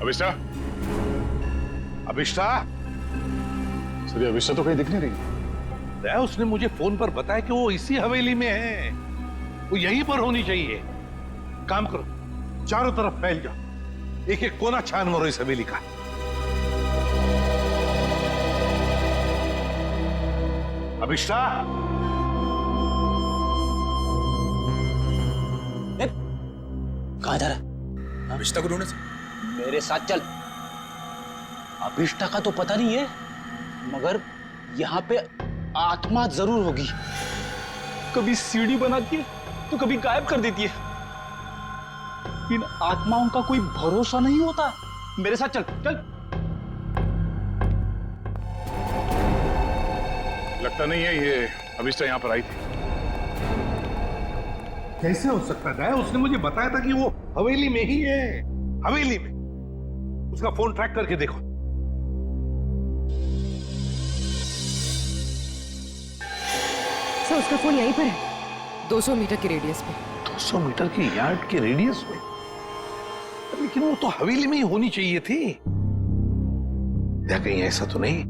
अभिष्टा, अभिष्टा, sir ये अभिष्टा तो कहीं दिख नहीं रही। उसने मुझे फोन पर बताया कि वो इसी हवेली में है, वो यहीं पर होनी चाहिए। काम करो, चारों तरफ फैल जाओ, एक एक कोना छान मारो इस हवेली का। अभिष्टा, कहाँ जा रहा है? अभिष्टा को ढूंढने से। मेरे साथ चल। अभिष्टा का तो पता नहीं है, मगर यहाँ पे आत्मा जरूर होगी। कभी सीढ़ी बनाती है तो कभी गायब कर देती है। इन आत्माओं का कोई भरोसा नहीं होता। मेरे साथ चल चल। लगता नहीं है ये अभिष्टा यहाँ पर आई थी। कैसे हो सकता है? उसने मुझे बताया था कि वो हवेली में ही है, हवेली में। उसका फोन ट्रैक करके देखो। सर उसका फोन यहीं पर है, 200 मीटर की रेडियस पे। 200 मीटर की यार्ड के रेडियस में? लेकिन वो तो हवेली में ही होनी चाहिए थी। क्या कहीं ऐसा तो नहीं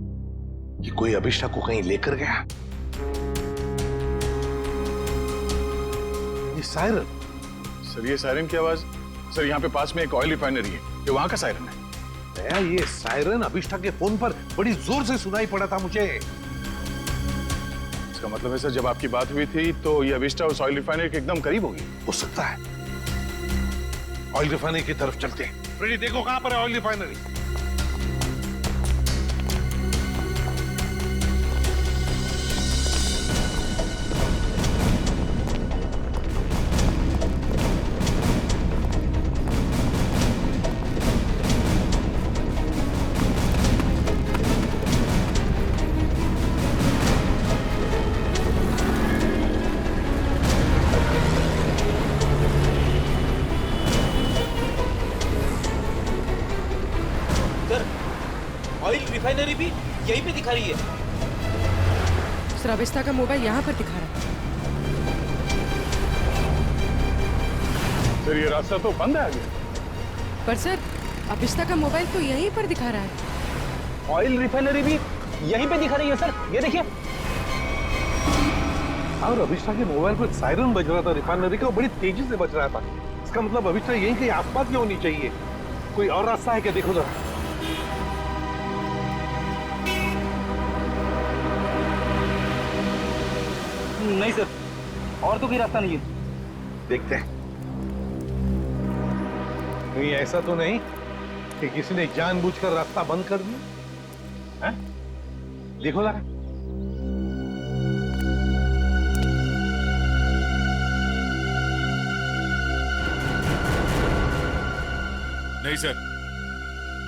कि कोई अभिष्टा को कहीं लेकर गया? ये सायरन। सर ये सायरन की आवाज, सर यहाँ पे पास में एक ऑयल रिफाइनरी है, ये वहां का सायरन है। ये सायरन अभिष्टा के फोन पर बड़ी जोर से सुनाई पड़ा था मुझे। इसका मतलब है सर जब आपकी बात हुई थी तो ये अभिष्टा उस ऑयल रिफाइनरी के एकदम करीब होगी। हो सकता है। ऑयल रिफाइनरी की तरफ चलते हैं। फ्रेडी देखो कहां पर है ऑयल रिफाइनरी। ऑयल रिफाइनरी भी यहीं पे दिखा रही है। सर अभिष्टा का मोबाइल यहाँ पर दिखा रहा है। सर ये रास्ता तो बंद है आगे। पर सर अभिष्टा का मोबाइल तो यहीं पर दिखा रहा है। ऑयल रिफाइनरी भी यहीं पे दिखा रही है सर, ये देखिए। और अभिष्टा के मोबाइल पर सायरन बज रहा था रिफाइनरी का, बड़ी तेजी से बज रहा था। इसका मतलब अभिष्टा यहीं कहीं आसपास में होनी चाहिए। कोई और रास्ता है क्या? देखो जरा। नहीं सर, और तो कोई रास्ता नहीं है। देखते हैं। कहीं ऐसा तो नहीं कि किसी ने जानबूझकर रास्ता बंद कर दिया? हैं? देखो जरा। नहीं सर,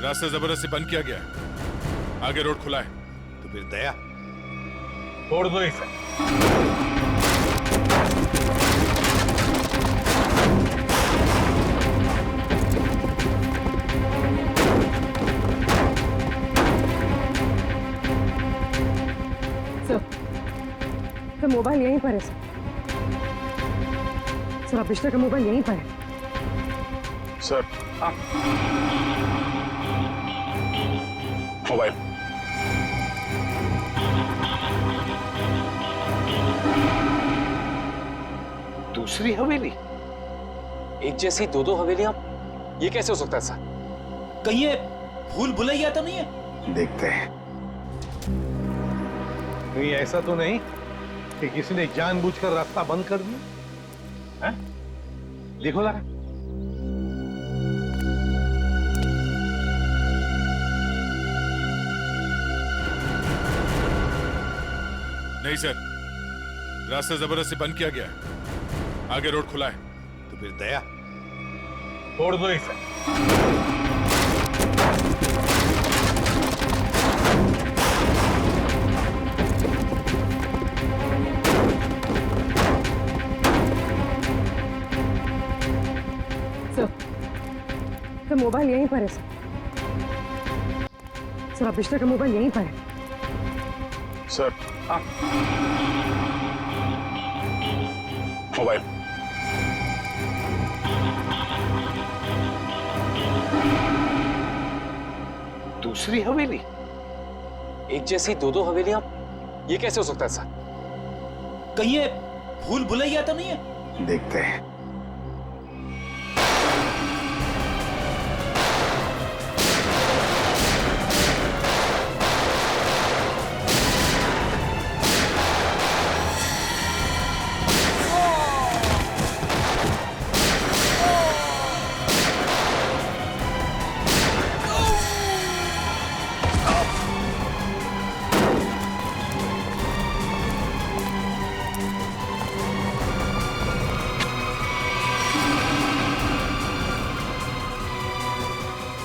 रास्ता जबरदस्ती बंद किया गया है। आगे रोड खुला है। तो फिर दया छोड़ दो इसे। सर मोबाइल यहीं पर है सर। सर अभिष्टा का मोबाइल यहीं पर है। Sir mobile. दूसरी हवेली? एक जैसी दो दो हवेलियां, ये कैसे हो सकता है सर? कहीं ये भूल भुलैया तो नहीं है? देखते हैं। कहीं ऐसा तो नहीं कि किसी ने जानबूझकर रास्ता बंद कर दिया? हैं? देखो जरा। नहीं सर, रास्ता जबरदस्ती बंद किया गया है। आगे रोड खुला है। तो फिर दया छोड़ दो इसे। सर मोबाइल यहीं पर है सर। सर अभिष्टा का मोबाइल यहीं पर है। Sir mobile. दूसरी हवेली? एक जैसी दो दो हवेलियां, ये कैसे हो सकता है सर? कहीं ये भूल भुलैया तो नहीं है? देखते हैं।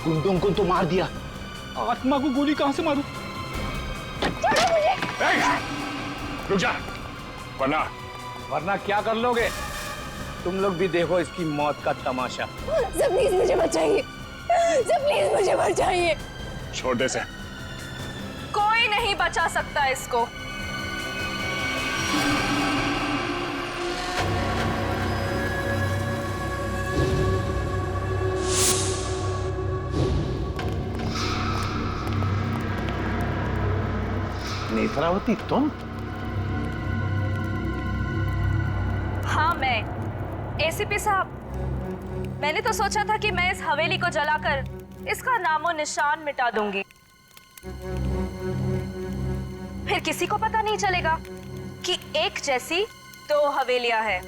गुंडों को तो मार दिया, आत्मा को गोली कहां से मारूं? रुक जा, वरना क्या कर लोगे? तुम लोग भी देखो इसकी मौत का तमाशा। सर प्लीज मुझे बचाइए, सर प्लीज मुझे बचाइए। छोटे से कोई नहीं बचा सकता इसको। नेत्रावती तुम? हाँ मैं। एसीपी साहब, मैंने तो सोचा था कि मैं इस हवेली को जलाकर इसका नामो निशान मिटा दूंगी। फिर किसी को पता नहीं चलेगा कि एक जैसी दो हवेलियां हैं,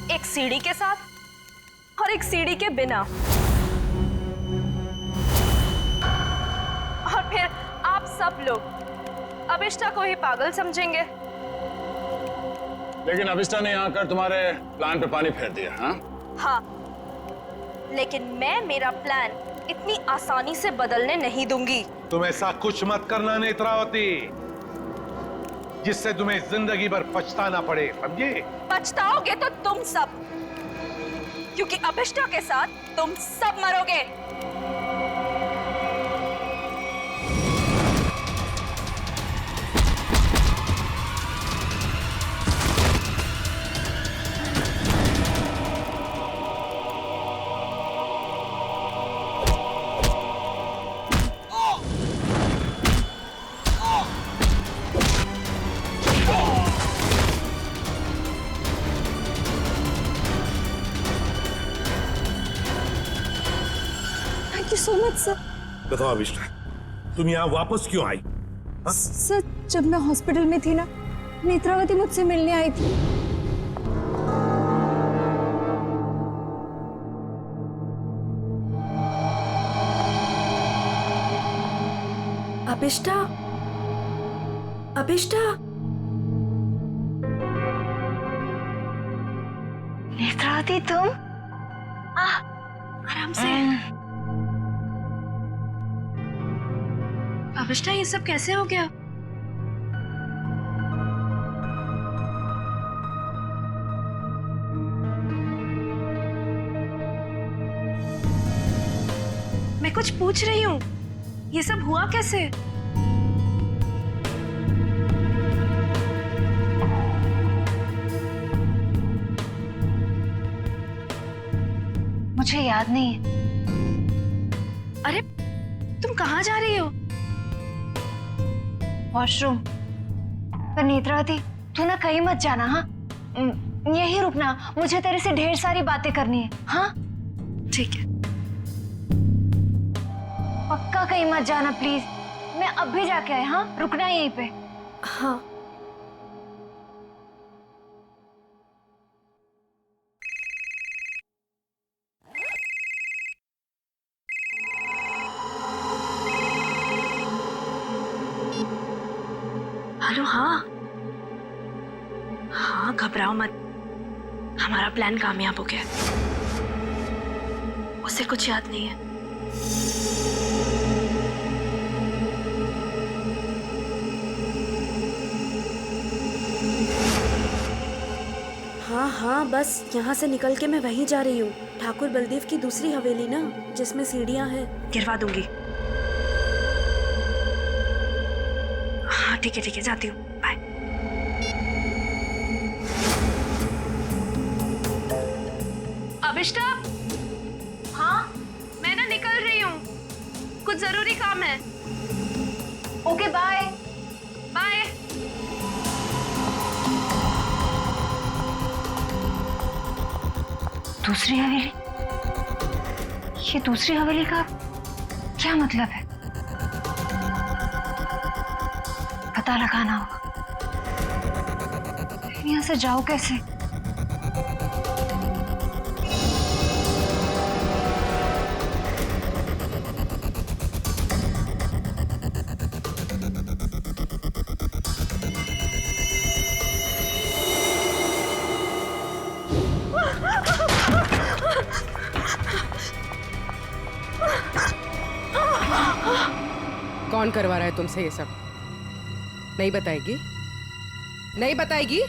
एक सीढ़ी के साथ और एक सीढ़ी के बिना। और फिर आप सब लोग अभिष्टा को ही पागल समझेंगे। लेकिन अभिष्टा ने यहाँ आकर तुम्हारे प्लान पे पानी फेर दिया। हाँ, लेकिन मैं मेरा प्लान इतनी आसानी से बदलने नहीं दूंगी। तुम ऐसा कुछ मत करना नेत्रावती, जिससे तुम्हें जिंदगी भर पछताना पड़े, समझे? पछताओगे तो तुम सब, क्योंकि अभिष्टा के साथ तुम सब मरोगे। So much sir. बताओ अभिष्टा, तुम यहाँ वापस क्यों आई? सर, जब मैं हॉस्पिटल में थी ना, नेत्रावती मुझसे मिलने आई थी। अभिष्टा, अभिष्टा, नेत्रावती तुम? आराम से। अभिष्टा, ये सब कैसे हो गया? मैं कुछ पूछ रही हूँ, ये सब हुआ कैसे? मुझे याद नहीं है। अरे, तुम कहाँ जा रही हो? वॉशरूम। पर नेत्रावती, तू ना कहीं मत जाना। हाँ, यहीं रुकना, मुझे तेरे से ढेर सारी बातें करनी है। हाँ ठीक है। पक्का कहीं मत जाना प्लीज। मैं अब भी जाके आए। हाँ, रुकना यहीं पे। हाँ। हेलो। हाँ हाँ, घबराओ मत, हमारा प्लान कामयाब हो गया। उसे कुछ याद नहीं है। हाँ हाँ, बस यहाँ से निकल के मैं वहीं जा रही हूँ। ठाकुर बलदेव की दूसरी हवेली ना, जिसमें सीढ़ियाँ हैं। गिरवा दूंगी। हाँ ठीक है, जाती हूँ। बाय। अभिष्टा, हाँ, मैं ना निकल रही कुछ जरूरी काम है। Okay bye. बाय। दूसरी हवेली? ये दूसरी हवेली का क्या मतलब है? पता लगाना होगा। यहाँ से जाओ कैसे? कौन करवा रहा है तुमसे ये सब? नहीं बताएगी? नहीं बताएगी?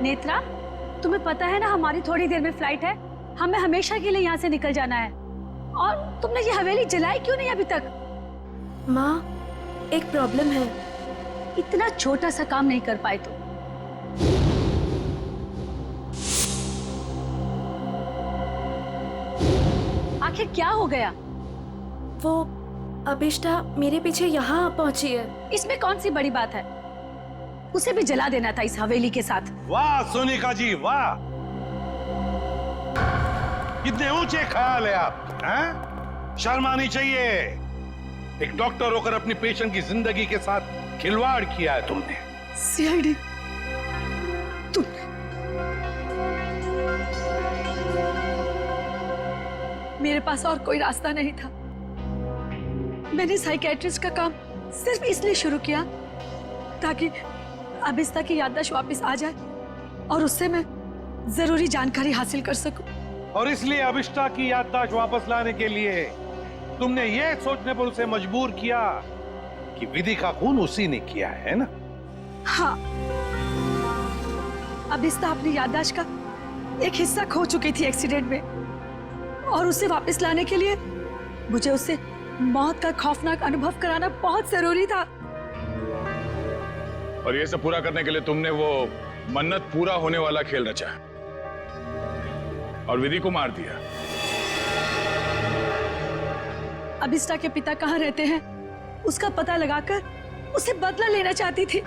नेत्रा, तुम्हें पता है ना हमारी थोड़ी देर में फ्लाइट है। हमें हमेशा के लिए यहाँ से निकल जाना है। और तुमने ये हवेली जलाई क्यों नहीं अभी तक? माँ, एक प्रॉब्लम है। इतना छोटा सा काम नहीं कर पाए तुम। आखिर क्या हो गया? वो अभिष्टा मेरे पीछे यहाँ पहुंची है। इसमें कौन सी बड़ी बात है? उसे भी जला देना था इस हवेली के साथ। वाह सोनिका जी वाह, कितने ऊंचे ख्याल है आप, हैं? शर्म आनी चाहिए। एक डॉक्टर होकर अपनी पेशेंट की जिंदगी के साथ खिलवाड़ किया है तुमने। सीआईडी, तुम मेरे पास और कोई रास्ता नहीं था। मैंने साइकियाट्रिस्ट का काम सिर्फ इसलिए शुरू किया ताकि अभिष्टा की याददाश्त वापस आ जाए और उससे मैं जरूरी जानकारी हासिल कर सकूं। और इसलिए अभिष्टा की याददाश्त वापस लाने के लिए तुमने ये सोचने पर उसे मजबूर किया कि विधि का खून उसी ने किया है ना? हाँ, अभिष्टा अपनी याददाश्त का एक हिस्सा खो चुकी थी एक्सीडेंट में, और उसे वापस लाने के लिए मुझे उससे मौत का खौफनाक अनुभव कराना बहुत जरूरी था। और ये सब पूरा करने के लिए तुमने वो मन्नत पूरा होने वाला खेल रचा और विधि को मार दिया। अभिष्टा के पिता कहाँ रहते हैं उसका पता लगाकर उसे बदला लेना चाहती थी,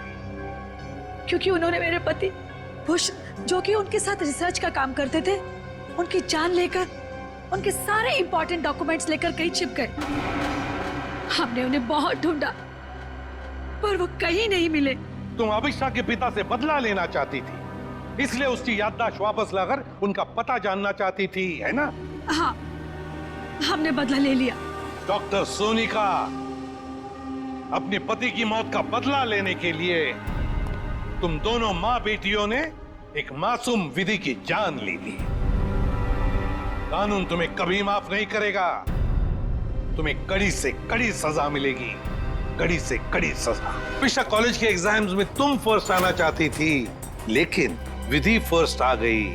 क्योंकि उन्होंने मेरे पति बुश, जो कि उनके साथ रिसर्च का काम करते थे, उनकी जान लेकर उनके सारे इंपॉर्टेंट डॉक्यूमेंट्स लेकर कहीं छिप गए। हमने उन्हें बहुत ढूंढा पर वो कहीं नहीं मिले। तुम अभिष्टा के पिता से बदला लेना चाहती थी, इसलिए उसकी याददाश्त वापस लाकर उनका पता जानना चाहती थी, है ना? हाँ, हमने बदला ले लिया। डॉक्टर सोनिका, अपने पति की मौत का बदला लेने के लिए तुम दोनों मां बेटियों ने एक मासूम विधि की जान ले ली। कानून तुम्हें कभी माफ नहीं करेगा। तुम्हें कड़ी से कड़ी सजा मिलेगी, कड़ी से कड़ी सजा। पिछला कॉलेज के एग्जाम्स में तुम फर्स्ट आना चाहती थी, लेकिन विधि फर्स्ट आ गई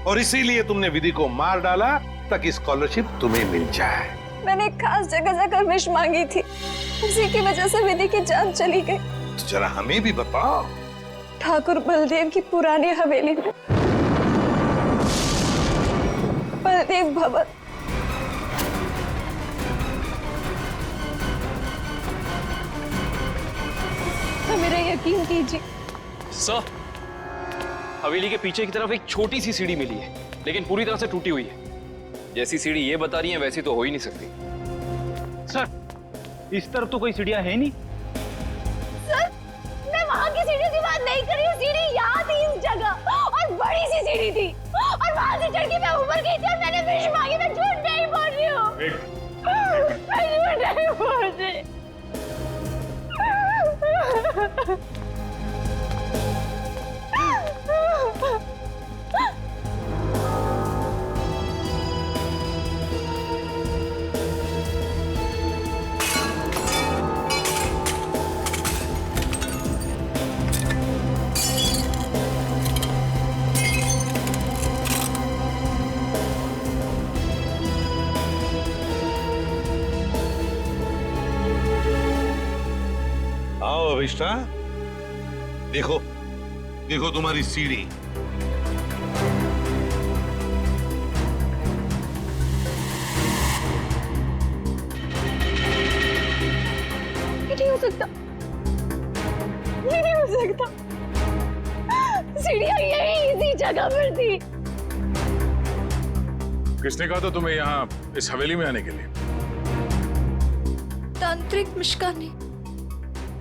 और इसीलिए तुमने विधि को मार डाला ताकि स्कॉलरशिप तुम्हें मिल जाए। मैंने एक खास जगह जाकर विश मांगी थी, उसी की वजह से विधि की जान चली गई। तो जरा हमें भी बताओ। ठाकुर बलदेव की पुरानी हवेली में, बलदेव भवन। तो मेरा यकीन कीजिए सर, हवेली के पीछे की तरफ एक छोटी सी सीढ़ी मिली है, लेकिन पूरी तरह से टूटी हुई है। जैसी सीढ़ी ये बता रही है वैसी तो हो ही नहीं सकती। सर, इस तरफ तो कोई सीढ़ियां है नहीं। सर, मैं वहाँ की सीढ़ी की बात नहीं कर रही हूँ। सीढ़ी यहाँ थी इस जगह, और बड़ी सी सीढ़ी थी, और वहाँ से चढ़ के मैं ऊपर गई थी और मैंने विश मांगी। मैं झूठ नहीं बोल रही हूँ, मैं झूठ नहीं बोल रही। अभिष्टा, देखो देखो तुम्हारी सीढ़ी। ये नहीं हो सकता, ये नहीं हो सकता। सीढ़ियां यही इसी जगह पर थी। किसने कहा था तुम्हें यहाँ इस हवेली में आने के लिए? तांत्रिक मिश्का ने।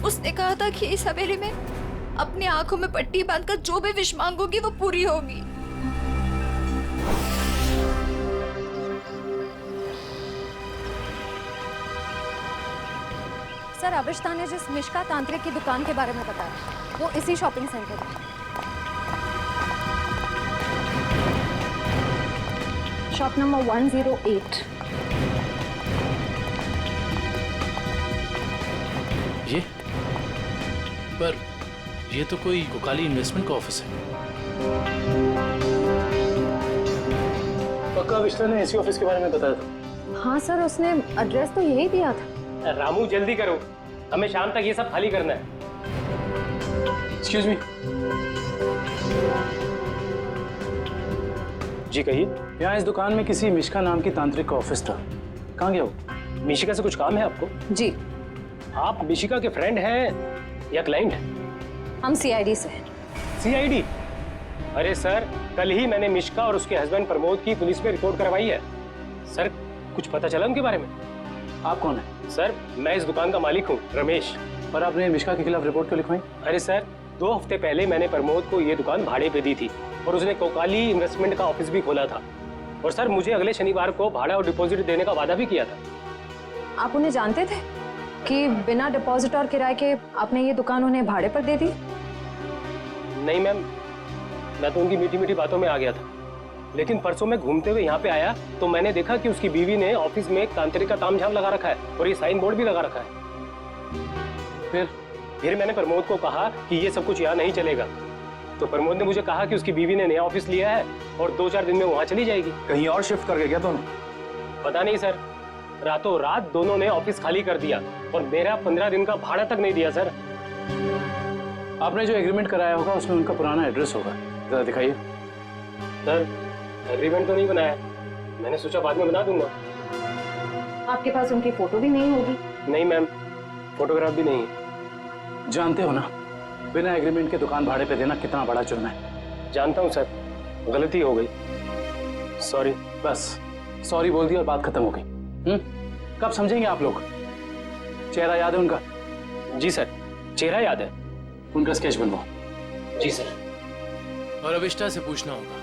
उसने कहा था कि इस हवेली में अपनी आंखों में पट्टी बांधकर जो भी विश मांगोगी वो पूरी होगी। सर, अभिष्टा ने जिस मिश्का तांत्रिक की दुकान के बारे में बताया वो इसी शॉपिंग सेंटर में। Shop number 108। ये पर ये तो कोई कोकाली इन्वेस्टमेंट का ऑफिस है। पक्का अभिष्टा ने इसी ऑफिस के बारे में बताया था? हाँ सर, उसने एड्रेस तो यही दिया था। रामू जल्दी करो, हमें शाम तक ये सब खाली करना है। Excuse me. जी कहिए। यहाँ इस दुकान में किसी मिश्का नाम की तांत्रिक का ऑफिस था, कहाँ गया वो? मिशिका से कुछ काम है आपको? जी। आप मिशिका के फ्रेंड हैं या क्लाइंट? हम सीआईडी से हैं। सीआईडी? अरे सर, कल ही मैंने मिशिका और उसके हस्बैंड प्रमोद की पुलिस में रिपोर्ट करवाई है। सर, कुछ पता चला उनके बारे में? आप कौन है? सर, मैं इस दुकान का मालिक हूँ, रमेश। और आपने मिश्का के खिलाफ रिपोर्ट क्यों लिखवाई? अरे सर, 2 हफ्ते पहले मैंने प्रमोद को ये दुकान भाड़े पे दी थी और उसने कोकाली इन्वेस्टमेंट का ऑफिस भी खोला था। और सर, मुझे अगले शनिवार को भाड़ा और डिपॉजिट देने का वादा भी किया था। आप उन्हें जानते थे कि बिना डिपॉजिट और किराए के आपने ये दुकान उन्हें भाड़े पर दे दी? नहीं मैम, मैं तो उनकी मीठी मीठी बातों में आ गया था। लेकिन परसों मैं घूमते हुए यहाँ पे आया तो मैंने देखा कि उसकी बीवी ने ऑफिस में एक तांत्रिक का तामझाम लगा रखा है और ये साइन बोर्ड भी लगा रखा है। फिर मैंने प्रमोद को कहा कि ये सब कुछ यहाँ नहीं चलेगा। तो प्रमोद ने मुझे कहा कि उसकी बीवी ने नया ऑफिस लिया है और 2-4 दिन में वहाँ चली जाएगी। कहीं और शिफ्ट करके क्या दोनों? पता नहीं सर, रातों रात दोनों ने ऑफिस खाली कर दिया और मेरा 15 दिन का भाड़ा तक नहीं दिया सर। आपने जो एग्रीमेंट कराया होगा उसमें उनका पुराना एड्रेस होगा, जरा दिखाइए। सर, एग्रीमेंट तो नहीं बनाया, मैंने सोचा बाद में बना दूंगा। आपके पास उनकी फोटो भी नहीं होगी? नहीं मैम, फोटोग्राफ भी नहीं है। जानते हो ना, बिना एग्रीमेंट के दुकान भाड़े पे देना कितना बड़ा जुर्म है। जानता हूँ सर, गलती हो गई, सॉरी। बस सॉरी बोल दी और बात खत्म हो गई। कब समझेंगे आप लोग? चेहरा याद है उनका? जी सर, चेहरा याद है। उनका स्केच बनवाओ। जी सर। और अभिष्टा से पूछना होगा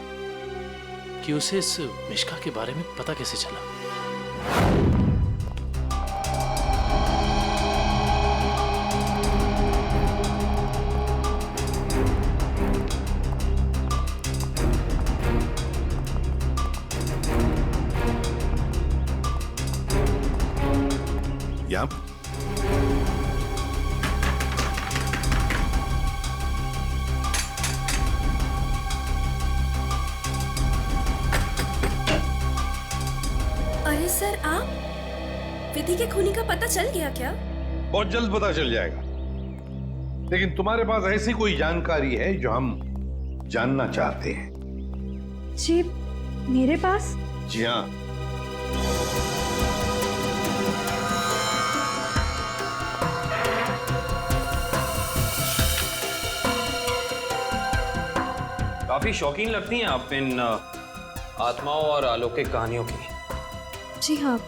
कि उसे इस मिश्का के बारे में पता कैसे चला। अरे सर, आप विधि के खूनी का पता चल गया क्या? बहुत जल्द पता चल जाएगा, लेकिन तुम्हारे पास ऐसी कोई जानकारी है जो हम जानना चाहते हैं? जी, मेरे पास? जी हाँ। काफी शौकीन लगती हैं आप इन आत्माओं और अलौकिक कहानियों की। जी हाँ,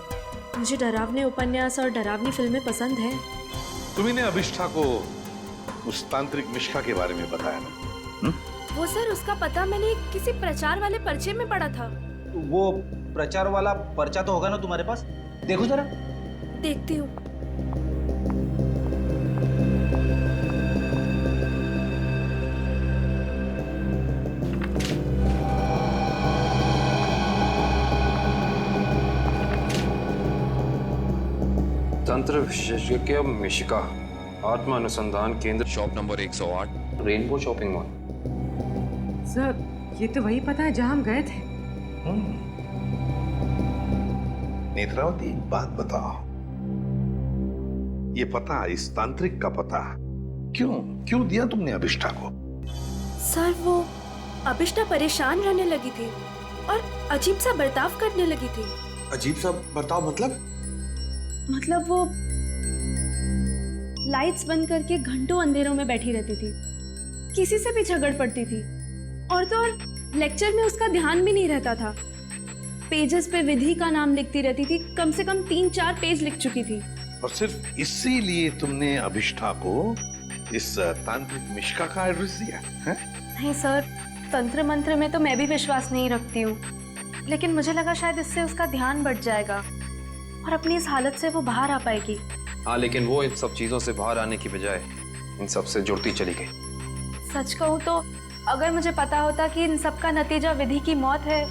मुझे डरावने उपन्यास और डरावनी फिल्में पसंद हैं। तुम्ही अभिष्ठा को उस तांत्रिक मिश्का के बारे में बताया ना? वो सर, उसका पता मैंने किसी प्रचार वाले पर्चे में पढ़ा था। वो प्रचार वाला पर्चा तो होगा ना तुम्हारे पास? देखो जरा। देखती हूँ। तंत्र विशेषज्ञ मिशिका, आत्मा अनुसंधान केंद्र, shop number 108, rainbow shopping mall. Sir, ये तो वही पता है जहां हम गए थे। नेत्रावती, एक बात बताओ, ये पता, इस तांत्रिक का पता क्यों दिया तुमने अभिष्ठा को? सर वो अभिष्ठा परेशान रहने लगी थी और अजीब सा बर्ताव करने लगी थी। अजीब सा बर्ताव मतलब वो लाइट्स बंद करके घंटों अंधेरों में बैठी रहती थी, किसी से भी झगड़ पड़ती थी, और तो और लेक्चर में उसका ध्यान भी नहीं रहता था। पेजेस पे विधि का नाम लिखती रहती थी, कम से कम 3-4 पेज लिख चुकी थी। और सिर्फ इसीलिए तुमने अभिष्ठा को इस तांत्रिक मिश्का का एड्रेस दिया है? नहीं सर, तंत्र मंत्र में तो मैं भी विश्वास नहीं रखती हूँ, लेकिन मुझे लगा शायद इससे उसका ध्यान बढ़ जाएगा और अपनी इस हालत से वो बाहर आ पाएगी। हाँ, लेकिन वो इन सब चीजों से बाहर आने की बजाय इन सब से जुड़ती चली गई। सच कहूँ तो अगर मुझे पता होता कि इन सब का नतीजा विधि की मौत है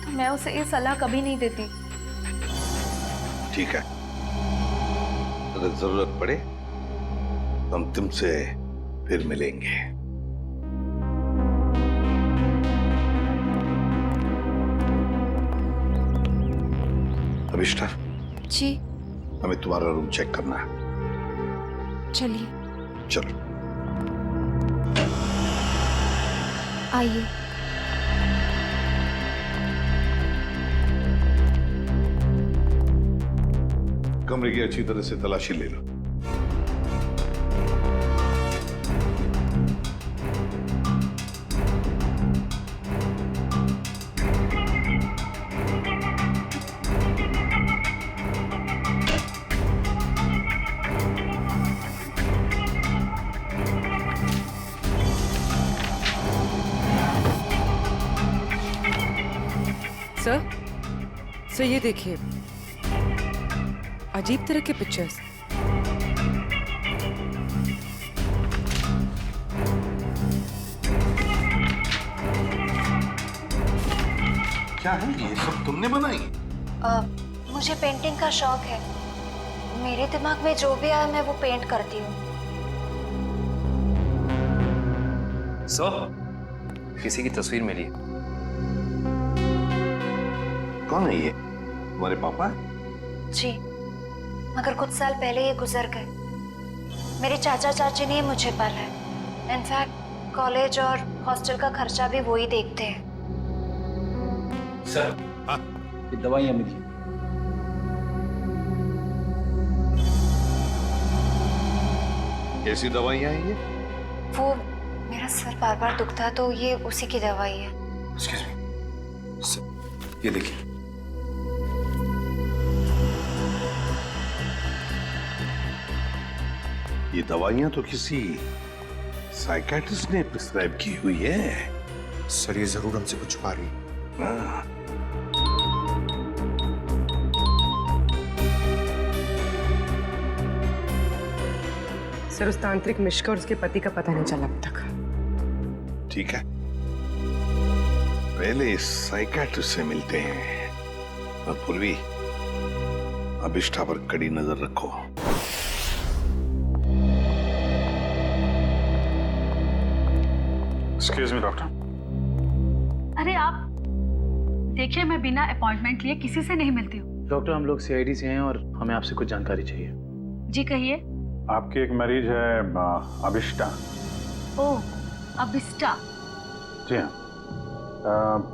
तो मैं उसे ये सलाह कभी नहीं देती। ठीक है, अगर जरूरत पड़े तो हम तुमसे फिर मिलेंगे। अभिष्ठा जी। हमें तुम्हारा रूम चेक करना है। चलिए। चलो आइए। कमरे की अच्छी तरह से तलाशी ले लो। सर ये देखिए, अजीब तरह के पिक्चर्स। क्या है ये सब तुमने बनाई? मुझे पेंटिंग का शौक है। मेरे दिमाग में जो भी आया मैं वो पेंट करती हूँ। सर, किसी की तस्वीर मिली है। कौन है ये? तुम्हारे पापा? जी, मगर कुछ साल पहले ये गुजर गए। मेरे चाचा चाची ने मुझे पाला है। इनफैक्ट कॉलेज और हॉस्टल का खर्चा भी वो ही देखते हैं। सर, हाँ, ये दवाइयाँ मिली। कैसी दवाइयाँ हैं ये? वो मेरा सर बार बार दुखता है तो ये उसी की दवाई है। Excuse me. ये देखिए। ये दवाइयाँ तो किसी साइकियाट्रिस्ट ने प्रिस्क्राइब की हुई है। सर, ये जरूर हमसे कुछ छुपा रही है। सर, उस तांत्रिक मिश्का और उसके पति का पता नहीं चला अब तक। ठीक है, पहले इस साइकियाट्रिस्ट से मिलते हैं और पूर्वी अभिष्ठा पर कड़ी नजर रखो। Excuse me doctor. अरे आप देखिए, मैं बिना अपॉइंटमेंट लिए किसी से नहीं मिलती हूँ। डॉक्टर, हम लोग सीआईडी से हैं और हमें आपसे कुछ जानकारी चाहिए। जी कहिए। आपकी एक मरीज है अभिष्ठा। ओह, अभिष्ठा। जी हाँ।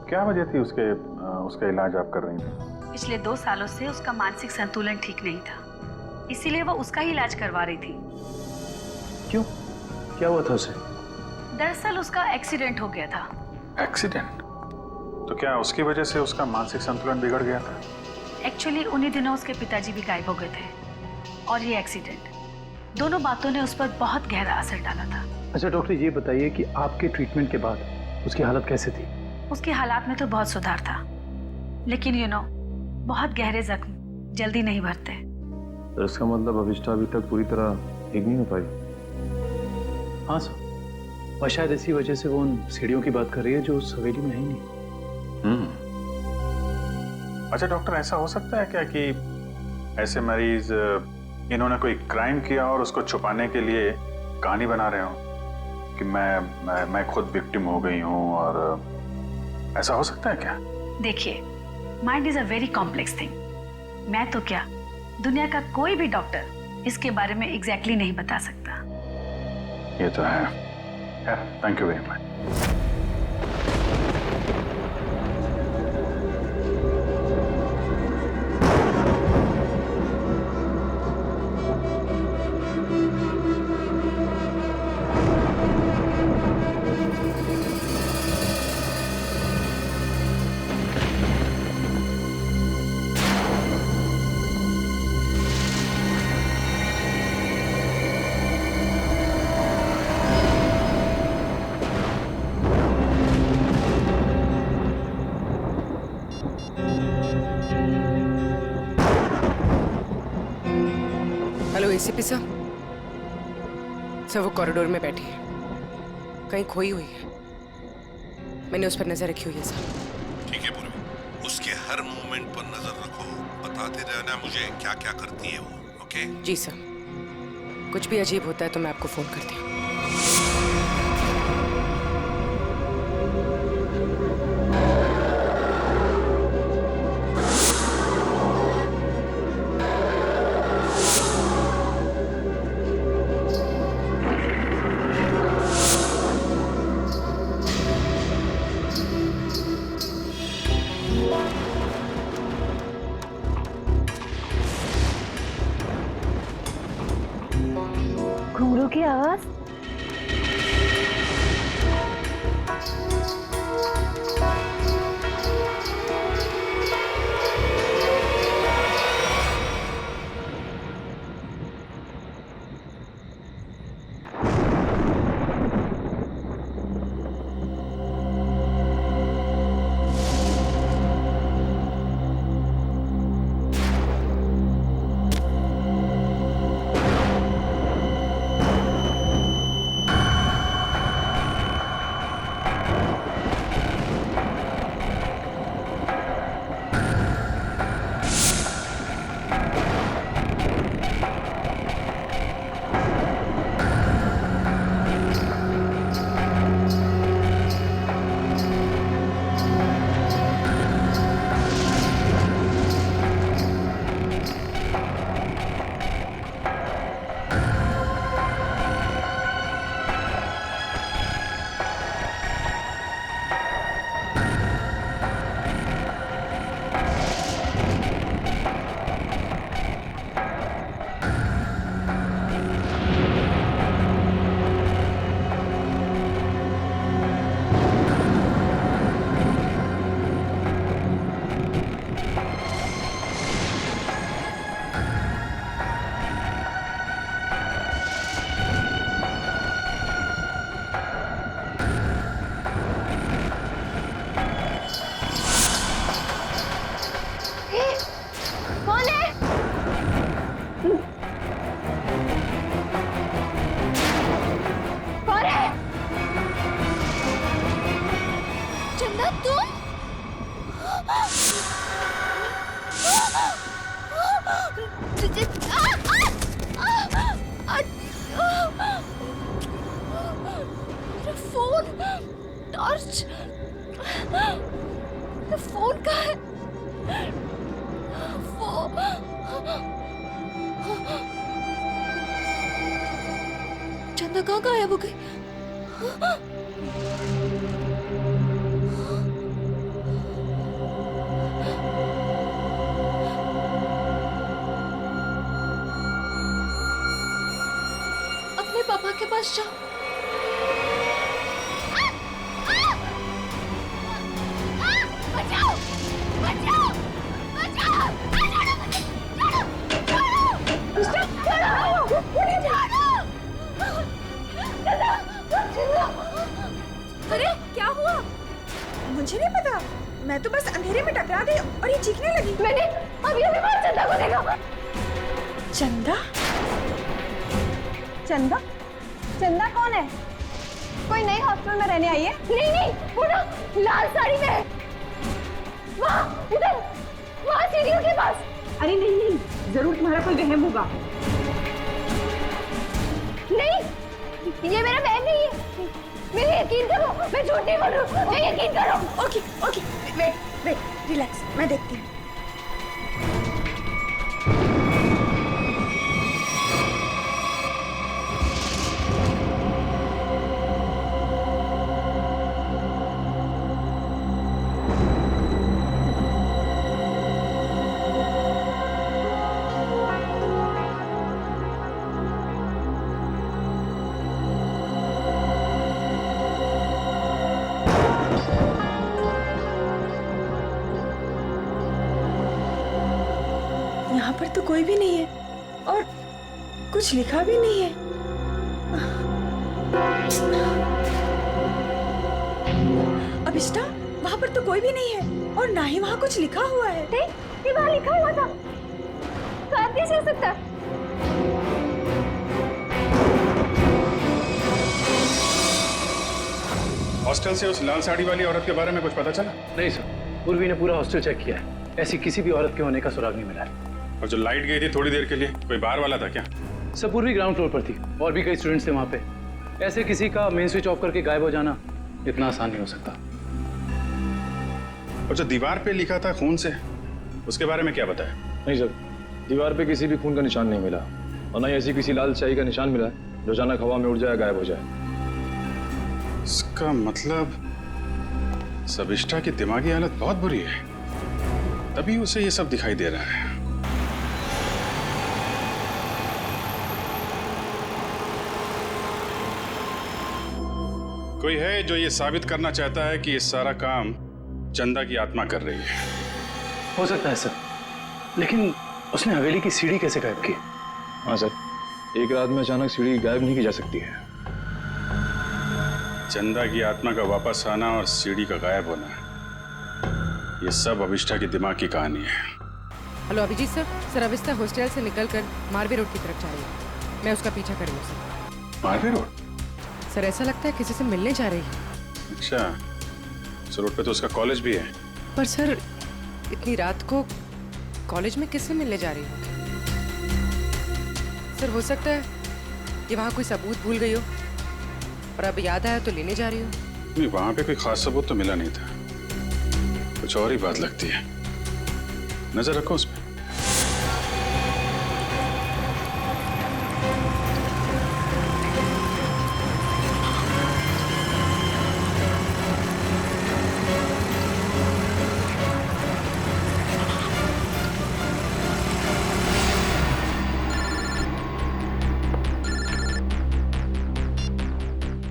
क्या वजह थी उसका इलाज आप कर रही थी? पिछले 2 सालों से उसका मानसिक संतुलन ठीक नहीं था, इसीलिए वो उसका ही इलाज करवा रही थी। क्यों, क्या हुआ था उसे? दरअसल उसका एक्सीडेंट हो गया था। एक्सीडेंट? तो क्या उसकी वजह से उसका मानसिक संतुलन बिगड़ गया था? एक्चुअली उन्हीं दिनों उसके पिताजी भी गायब हो गए थे और ये एक्सीडेंट, दोनों बातों ने उस पर बहुत गहरा असर डाला था। अच्छा डॉक्टर, ये बताइए कि आपके ट्रीटमेंट के बाद उसकी हालत कैसे थी? उसकी हालात में तो बहुत सुधार था, लेकिन बहुत गहरे जख्म जल्दी नहीं भरते। तो इसका मतलब अभिष्ठा अभी तक पूरी तरह ठीक नहीं हो पाई? हाँ सर, और शायद इसी वजह से वो उन सीढ़ियों की बात कर रही है जो उस हवेली में है ही नहीं। अच्छा डॉक्टर, ऐसा हो सकता है क्या कि ऐसे मरीज इन्होंने कोई क्राइम किया और उसको छुपाने के लिए कहानी बना रहे हो कि मैं खुद विक्टिम हो गई हूँ, और ऐसा हो सकता है क्या? देखिए, mind is a very complex thing. मैं तो क्या, दुनिया का कोई भी डॉक्टर इसके बारे में एग्जैक्टली नहीं बता सकता। ये तो है। Thank you very much. Hello ACP साहब। सर वो कॉरिडोर में बैठी है, कहीं खोई हुई है। मैंने उस पर नजर रखी हुई है सर। ठीक है पूर्वी, उसके हर मूवमेंट पर नजर रखो, बताते रहना मुझे क्या क्या करती है वो। ओके? जी सर, कुछ भी अजीब होता है तो मैं आपको फोन करती हूँ। घुंघरू की आवाज। कौन है? कौन है? चंदा तुम? मेरा फोन, टॉर्च, मेरा फोन कहाँ है? चंदा कहाँ गायब हो गई? अपने पापा के पास जाओ। बचाओ! बचाओ! बचाओ! अरे क्या हुआ? मुझे नहीं पता, मैं तो बस अंधेरे में टकरा गई और ये चीखने लगी। मैंने अभी बाहर चंदा को देखा। चंदा? चंदा? चंदा कौन है? कोई नई हॉस्टल में रहने आई है? नहीं नहीं, वो ना लाल साड़ी में है। वहाँ उधर, वहाँ सीढ़ियों के पास। अरे नहीं नहीं, जरूर तुम्हारा कोई वहम होगा। नहीं, ये मेरा बहन नहीं है। मेरे यकीन करो, मैं झूठ नहीं बोल रही हूँ। मैं यकीन करो। Okay okay, wait wait, relax, मैं देखती हूँ। तो कोई भी नहीं है और कुछ लिखा भी नहीं है। अभिष्टा, वहां पर तो कोई भी नहीं है और ना ही वहां कुछ लिखा हुआ है। ये वहां लिखा हुआ था, तो कैसे हो सकता है? हॉस्टल से उस लाल साड़ी वाली औरत के बारे में कुछ पता चला? नहीं सर, पूर्वी ने पूरा हॉस्टल चेक किया है, ऐसी किसी भी औरत के होने का सुराग नहीं मिला है। और जो लाइट गई थी थोड़ी देर के लिए, कोई बाहर वाला था क्या? सर पूर्वी ग्राउंड फ्लोर पर थी और भी कई स्टूडेंट्स थे वहां पे। ऐसे किसी का मेन स्विच ऑफ करके गायब हो जाना इतना आसान नहीं हो सकता। और जो दीवार पे लिखा था खून से, उसके बारे में क्या बताया? नहीं सर, दीवार पे किसी भी खून का निशान नहीं मिला और ना ही ऐसी किसी लाल स्याही का निशान मिला जो अचानक हवा में उड़ जाए, गायब हो जाए। इसका मतलब सबिष्टा की दिमागी हालत बहुत बुरी है, तभी उसे ये सब दिखाई दे रहा है। कोई है जो ये साबित करना चाहता है कि ये सारा काम चंदा की आत्मा कर रही है। हो सकता है सर, लेकिन उसने हवेली की सीढ़ी कैसे गायब की? हाँ सर, एक रात में अचानक सीढ़ी गायब नहीं की जा सकती है। चंदा की आत्मा का वापस आना और सीढ़ी का गायब होना, ये सब अभिष्टा की दिमाग की कहानी है। हेलो अभिजीत सर, अभिष्टा हॉस्टल से निकलकर मारवे रोड की तरफ जा रही है। मैं उसका पीछा करूँ सर। मारवे रोड? सर ऐसा लगता है किसी से मिलने जा रही है। अच्छा, इस रोड पे तो उसका कॉलेज भी है। पर सर इतनी रात को कॉलेज में किससे मिलने जा रही हो? सर हो सकता है कि वहाँ कोई सबूत भूल गई हो और अब याद आया तो लेने जा रही हो। नहीं, वहां पे कोई खास सबूत तो मिला नहीं था, कुछ और ही बात लगती है। नजर रखो उस पर।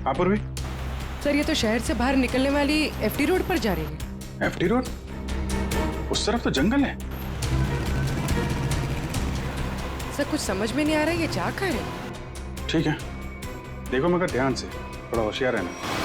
हाँ पूर्वी। सर ये तो शहर से बाहर निकलने वाली एफडी रोड पर जा रही है। FD road? उस तरफ तो जंगल है। सर कुछ समझ में नहीं आ रहा है ये जा कहाँ है। ठीक है, देखो मगर ध्यान से, थोड़ा होशियार रहना।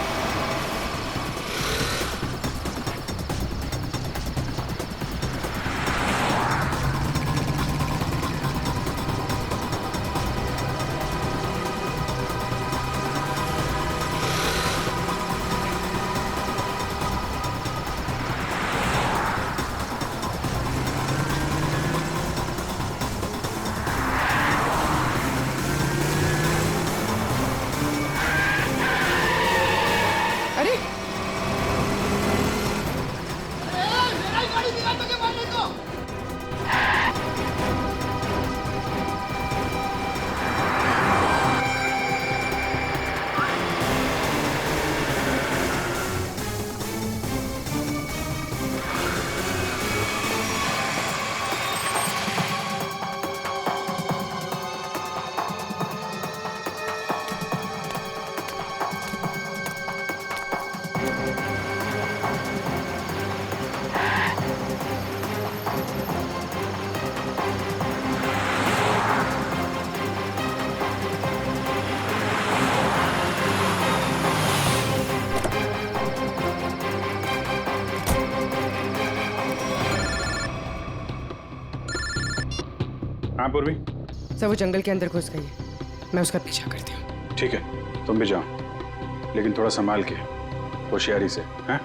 हाँ पूर्वी। सर वो जंगल के अंदर घुस गई है, मैं उसका पीछा करती हूँ। ठीक है, तुम भी जाओ, लेकिन थोड़ा संभाल के, होशियारी से, हैं?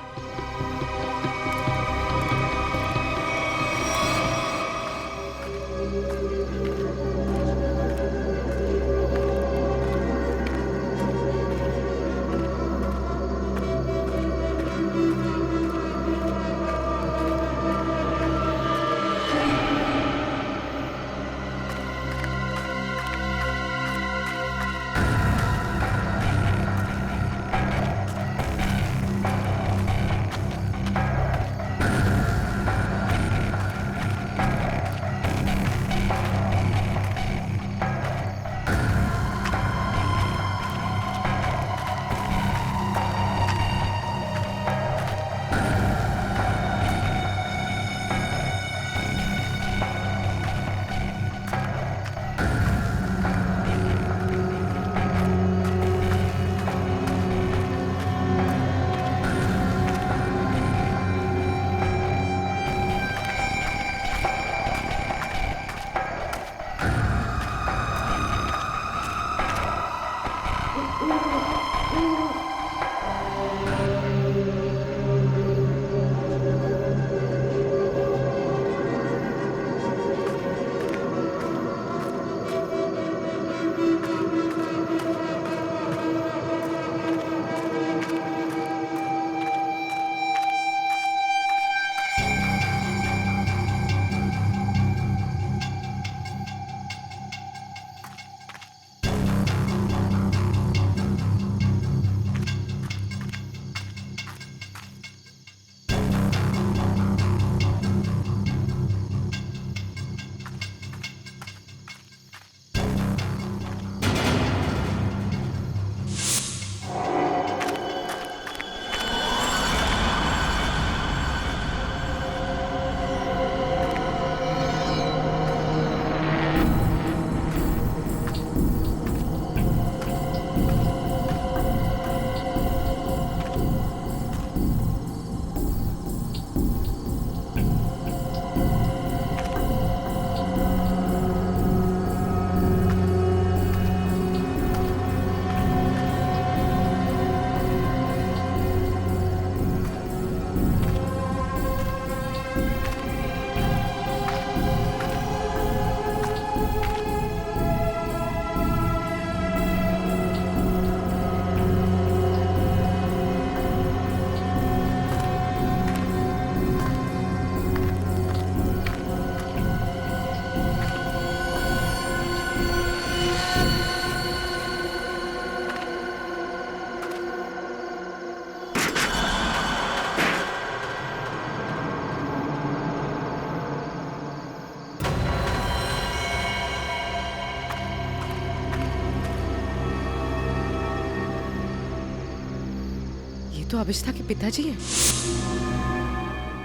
तो अभिष्टा के पिताजी हैं।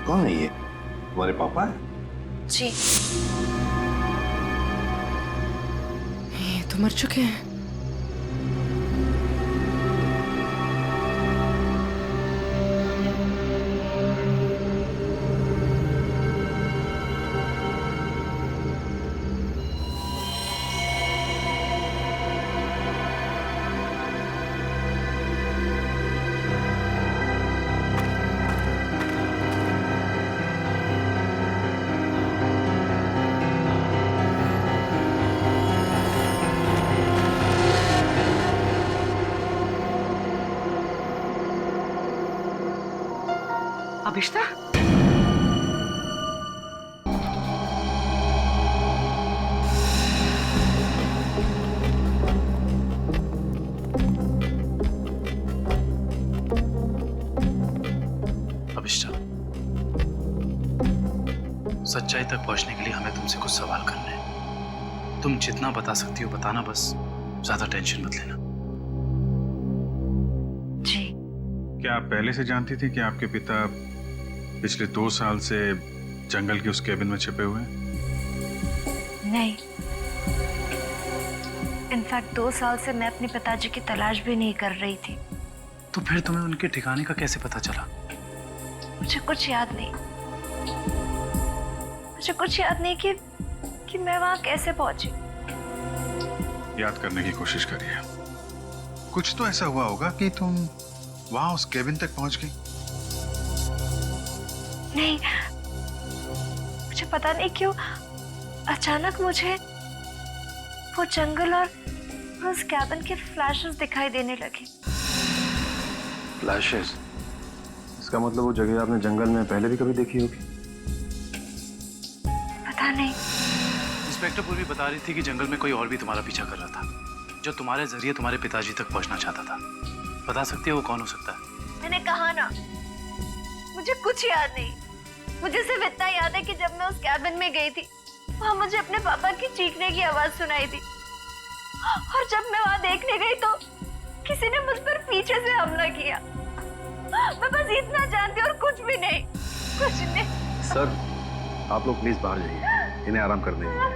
कौन है ये? तुम्हारे पापा है? जी। ये तो मर चुके हैं। अभिष्टा? अभिष्टा, सच्चाई तक पहुंचने के लिए हमें तुमसे कुछ सवाल करने हैं। तुम जितना बता सकती हो बताना, बस ज्यादा टेंशन मत लेना। जी। क्या आप पहले से जानती थी कि आपके पिता पिछले 2 साल से जंगल के उस केबिन में छिपे हुए हैं? नहीं, इनफैक्ट 2 साल से मैं अपने पिताजी की तलाश भी नहीं कर रही थी। तो फिर तुम्हें उनके ठिकाने का कैसे पता चला? मुझे कुछ याद नहीं। मुझे कुछ याद नहीं कि मैं वहां कैसे पहुंची। याद करने की कोशिश करिए। कुछ तो ऐसा हुआ होगा कि तुम वहां उस केबिन तक पहुंच गई। नहीं, मुझे पता नहीं क्यों अचानक मुझे वो जंगल और उस कैबिन के फ्लैशेस दिखाई देने लगे। फ्लैशेस? इसका मतलब वो जगह आपने जंगल में पहले भी कभी देखी होगी? पता नहीं। इंस्पेक्टर पूर्वी बता रही थी कि जंगल में कोई और भी तुम्हारा पीछा कर रहा था, जो तुम्हारे जरिए तुम्हारे पिताजी तक पहुंचना चाहता था। बता सकती हो वो कौन हो सकता है? मैंने कहा ना, मुझे कुछ याद नहीं। मुझे सिर्फ इतना याद है कि जब मैं उस कैबिन में गई थी, वहां मुझे अपने पापा की चीखने की आवाज सुनाई थी। और जब मैं वहां देखने गई तो किसी ने मुझ पर पीछे से हमला किया। मैं बस इतना जानती हूँ और कुछ भी नहीं, कुछ नहीं। सर, आप लोग प्लीज बाहर जाइए, इन्हें आराम करने दीजिए।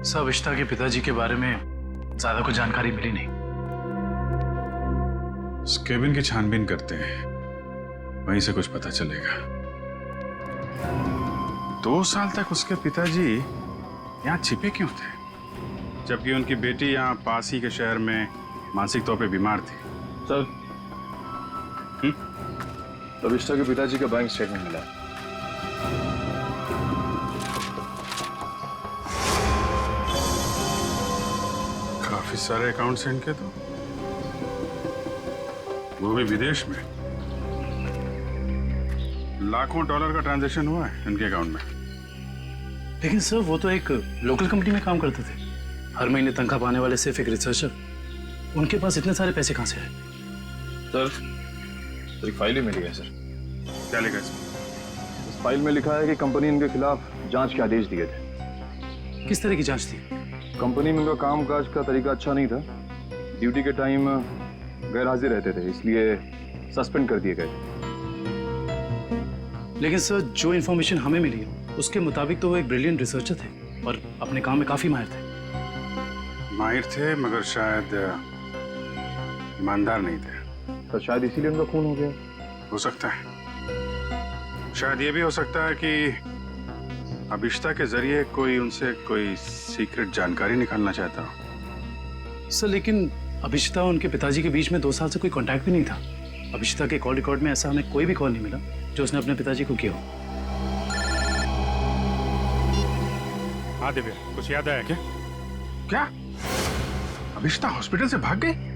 सर, अभिष्टा के पिताजी के बारे में ज्यादा कुछ जानकारी मिली नहीं। उस केबिन की छानबीन करते हैं, वहीं से कुछ पता चलेगा। 2 साल तक उसके पिताजी यहाँ छिपे क्यों थे, जबकि उनकी बेटी यहाँ पास ही के शहर में मानसिक तौर पे बीमार थी? सर, अभिष्टा के पिताजी का बैंक स्टेटमेंट मिला। काफी सारे अकाउंट्स हैं इनके, तो वो भी विदेश में। लाखों डॉलर का ट्रांजैक्शन हुआ है इनके अकाउंट में। लेकिन सर, वो तो एक लोकल कंपनी में काम करते थे, हर महीने तनख्वाह पाने वाले सिर्फ एक रिसर्चर। उनके पास इतने सारे पैसे कहां से आए? सर, एक फाइल ही मिली है। सर, क्या लिखा है इसमें? इस फाइल में लिखा है कि कंपनी इनके खिलाफ जांच के आदेश दिए थे। किस तरह की जांच थी? कंपनी में उनका कामकाज का तरीका अच्छा नहीं था। ड्यूटी के टाइम गैर हाजिर रहते थे, इसलिए सस्पेंड कर दिए गए। लेकिन सर, जो इन्फॉर्मेशन हमें मिली है उसके मुताबिक तो वो एक ब्रिलियंट रिसर्चर थे और अपने काम में काफी माहिर थे। माहिर थे, मगर शायद ईमानदार नहीं थे। तो शायद इसीलिए उनका खून हो गया। हो सकता है। शायद ये भी हो सकता है कि अभिष्टा के जरिए कोई उनसे कोई सीक्रेट जानकारी निकालना चाहता हो। सर, लेकिन अभिष्टा और उनके पिताजी के बीच में 2 साल से कोई कांटेक्ट भी नहीं था। अभिष्टा के कॉल रिकॉर्ड में ऐसा हमें कोई भी कॉल नहीं मिला जो उसने अपने पिताजी को किया हो। हाँ दिव्या, कुछ याद आया क्या? क्या अभिष्टा हॉस्पिटल से भाग गई?